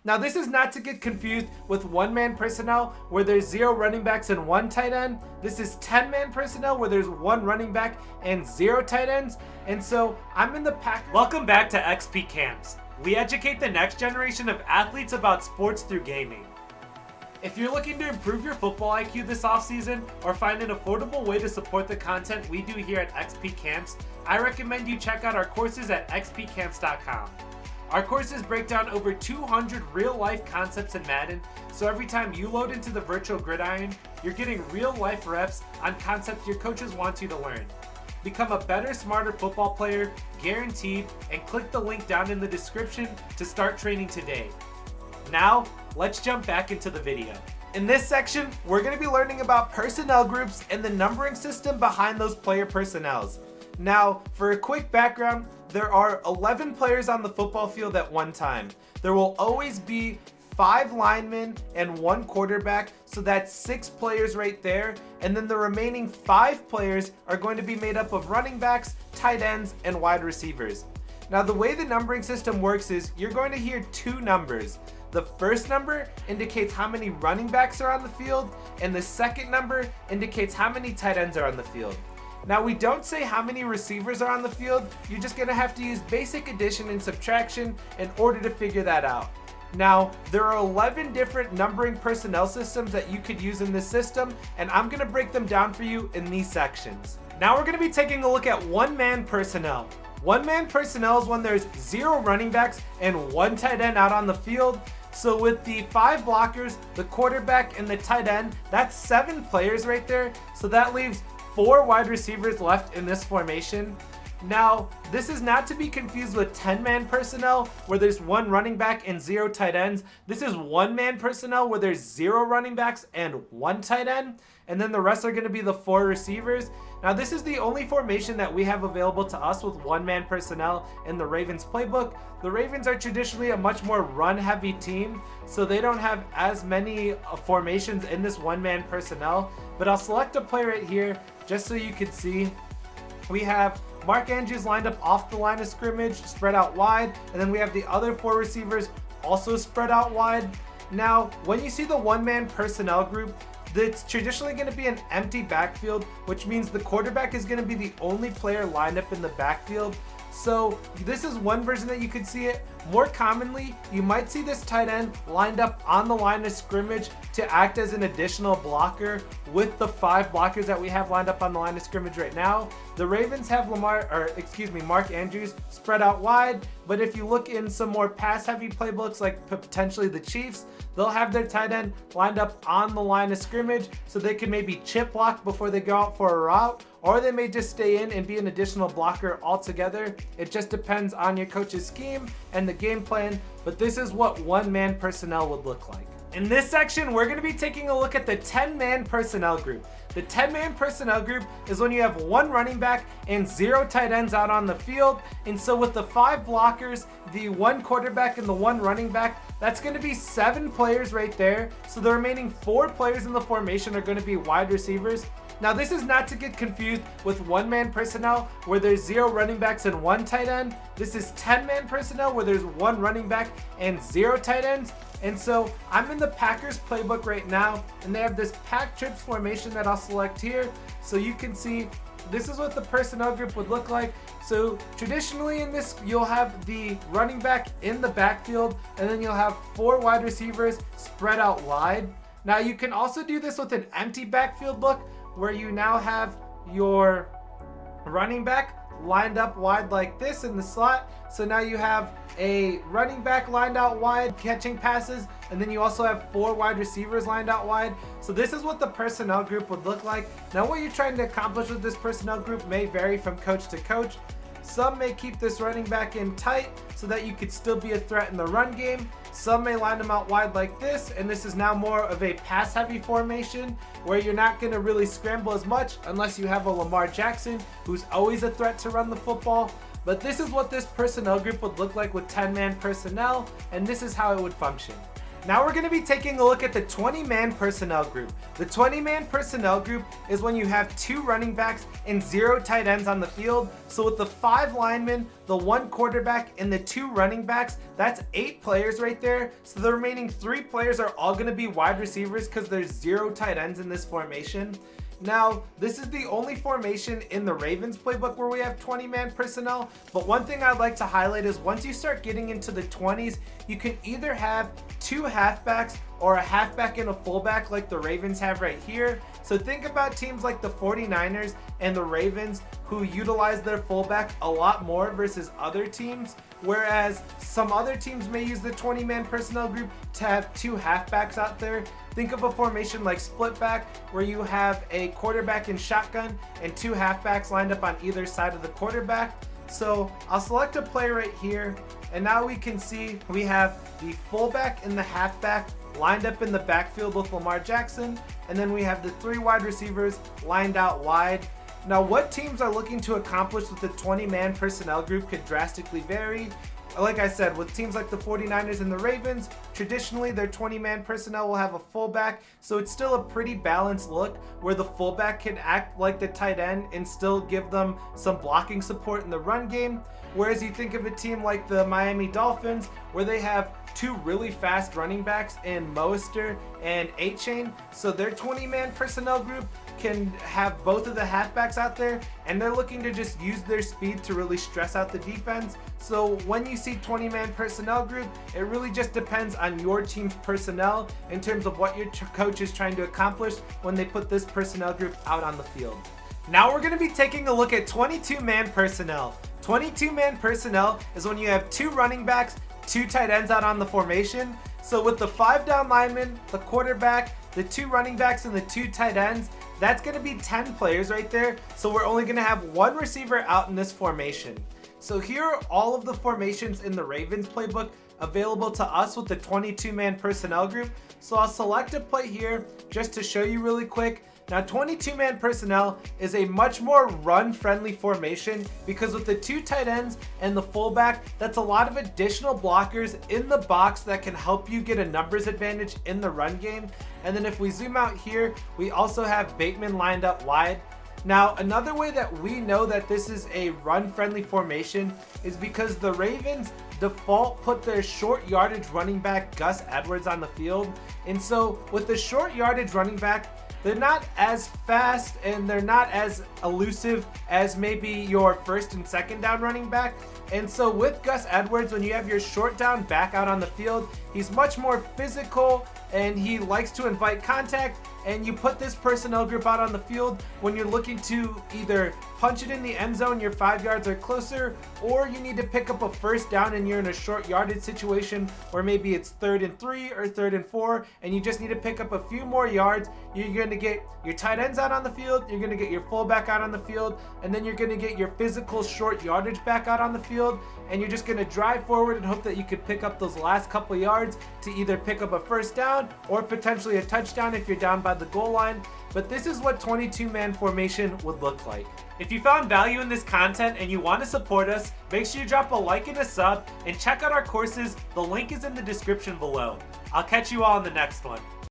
Now this is not to get confused with one-man personnel where there's 0 running backs and 1 tight end. This is 10-man personnel where there's 1 running back and 0 tight ends. And so I'm in the pack. Welcome back to XP Camps. We educate the next generation of athletes about sports through gaming. If you're looking to improve your football IQ this offseason or find an affordable way to support the content we do here at XP Camps, I recommend you check out our courses at xpcamps.com. Our courses break down over 200 real-life concepts in Madden, so every time you load into the virtual gridiron, you're getting real-life reps on concepts your coaches want you to learn. Become a better, smarter football player, guaranteed, and click the link down in the description to start training today. Now, let's jump back into the video. In this section, we're going to be learning about personnel groups and the numbering system behind those player personnels. Now, for a quick background, there are 11 players on the football field at one time. There will always be 5 linemen and 1 quarterback, so that's 6 players right there. And then the remaining 5 players are going to be made up of running backs, tight ends, and wide receivers. Now, the way the numbering system works is you're going to hear 2 numbers. The first number indicates how many running backs are on the field, and the second number indicates how many tight ends are on the field. Now, we don't say how many receivers are on the field. You're just going to have to use basic addition and subtraction in order to figure that out. Now, there are 11 different numbering personnel systems that you could use in this system, and I'm going to break them down for you in these sections. Now, we're going to be taking a look at one-man personnel. One-man personnel is when there's 0 running backs and 1 tight end out on the field. So with the 5 blockers, the quarterback, and the tight end, that's 7 players right there. So that leaves 4 wide receivers left in this formation. Now, this is not to be confused with 10-man personnel where there's 1 running back and 0 tight ends. This is one-man personnel where there's 0 running backs and 1 tight end. And then the rest are going to be the 4 receivers. Now, this is the only formation that we have available to us with one-man personnel in the Ravens playbook. The Ravens are traditionally a much more run-heavy team, so they don't have as many formations in this one-man personnel. But I'll select a play right here just so you can see. We have Mark Andrews lined up off the line of scrimmage, spread out wide, and then we have the other 4 receivers also spread out wide. Now, when you see the one-man personnel group, it's traditionally going to be an empty backfield, which means the quarterback is going to be the only player lined up in the backfield. So this is one version that you could see it. More commonly, you might see this tight end lined up on the line of scrimmage to act as an additional blocker with the 5 blockers that we have lined up on the line of scrimmage right now. The Ravens have Mark Andrews spread out wide, but if you look in some more pass-heavy playbooks like potentially the Chiefs, they'll have their tight end lined up on the line of scrimmage so they can maybe chip block before they go out for a route, or they may just stay in and be an additional blocker altogether. It just depends on your coach's scheme and the game plan, but this is what one-man personnel would look like. In this section, we're going to be taking a look at the 10-man personnel group. The 10-man personnel group is when you have 1 running back and 0 tight ends out on the field. And so with the 5 blockers, the 1 quarterback, and the 1 running back, that's going to be 7 players right there. So the remaining 4 players in the formation are going to be wide receivers. Now, this is not to get confused with one-man personnel where there's 0 running backs and 1 tight end. This is 10-man personnel where there's 1 running back and 0 tight ends. And so I'm in the Packers playbook right now, and they have this pack trips formation that I'll select here. So you can see this is what the personnel group would look like. So traditionally in this, you'll have the running back in the backfield, and then you'll have 4 wide receivers spread out wide. Now, you can also do this with an empty backfield look where you now have your running back lined up wide like this in the slot. So now you have a running back lined out wide catching passes, and then you also have 4 wide receivers lined out wide. So this is what the personnel group would look like. Now, what you're trying to accomplish with this personnel group may vary from coach to coach. Some may keep this running back in tight so that you could still be a threat in the run game. Some may line them out wide like this, and this is now more of a pass-heavy formation where you're not going to really scramble as much unless you have a Lamar Jackson who's always a threat to run the football. But this is what this personnel group would look like with 10-man personnel, and this is how it would function. Now we're going to be taking a look at the 20-man personnel group. The 20-man personnel group is when you have 2 running backs and 0 tight ends on the field. So with the 5 linemen, the 1 quarterback, and the 2 running backs, that's 8 players right there. So the remaining 3 players are all going to be wide receivers because there's 0 tight ends in this formation. Now, this is the only formation in the Ravens playbook where we have 20-man personnel, but one thing I'd like to highlight is once you start getting into the 20s, you can either have 2 halfbacks or a halfback and a fullback like the Ravens have right here. So think about teams like the 49ers and the Ravens who utilize their fullback a lot more versus other teams, whereas some other teams may use the 20-man personnel group to have 2 halfbacks out there. Think of a formation like split back where you have a quarterback in shotgun and 2 halfbacks lined up on either side of the quarterback. So I'll select a play right here, and now we can see we have the fullback and the halfback lined up in the backfield with Lamar Jackson, and then we have the 3 wide receivers lined out wide. Now what teams are looking to accomplish with the 20-man personnel group could drastically vary. Like I said, with teams like the 49ers and the Ravens, traditionally their 20-man personnel will have a fullback, so it's still a pretty balanced look where the fullback can act like the tight end and still give them some blocking support in the run game. Whereas you think of a team like the Miami Dolphins where they have 2 really fast running backs in Mostert and A-Chain, so their 20-man personnel group can have both of the halfbacks out there, and they're looking to just use their speed to really stress out the defense. So when you see 20-man personnel group, it really just depends on your team's personnel in terms of what your coach is trying to accomplish when they put this personnel group out on the field. Now we're going to be taking a look at 22-man personnel. 22-man personnel is when you have 2 running backs, 2 tight ends out on the formation. So with the 5 down linemen, the quarterback, the 2 running backs, and the 2 tight ends, that's going to be 10 players right there. So we're only going to have 1 receiver out in this formation. So here are all of the formations in the Ravens playbook available to us with the 22-man personnel group. So I'll select a play here just to show you really quick. Now 22-man personnel is a much more run-friendly formation because with the 2 tight ends and the fullback, that's a lot of additional blockers in the box that can help you get a numbers advantage in the run game. And then if we zoom out here, we also have Bateman lined up wide. Now another way that we know that this is a run-friendly formation is because the Ravens default put their short yardage running back Gus Edwards on the field. And so with the short yardage running back, they're not as fast and they're not as elusive as maybe your first and second down running back. And so with Gus Edwards, when you have your short down back out on the field, he's much more physical and he likes to invite contact. And you put this personnel group out on the field when you're looking to either punch it in the end zone, you're 5 yards or closer, or you need to pick up a first down and you're in a short yardage situation where maybe it's 3rd and 3 or 3rd and 4 and you just need to pick up a few more yards. You're going to get your tight ends out on the field, you're going to get your fullback out on the field, and then you're going to get your physical short yardage back out on the field, and you're just going to drive forward and hope that you could pick up those last couple yards to either pick up a first down or potentially a touchdown if you're down by the goal line. But this is what 22-man formation would look like. If you found value in this content and you want to support us, make sure you drop a like and a sub and check out our courses. The link is in the description below. I'll catch you all in the next one.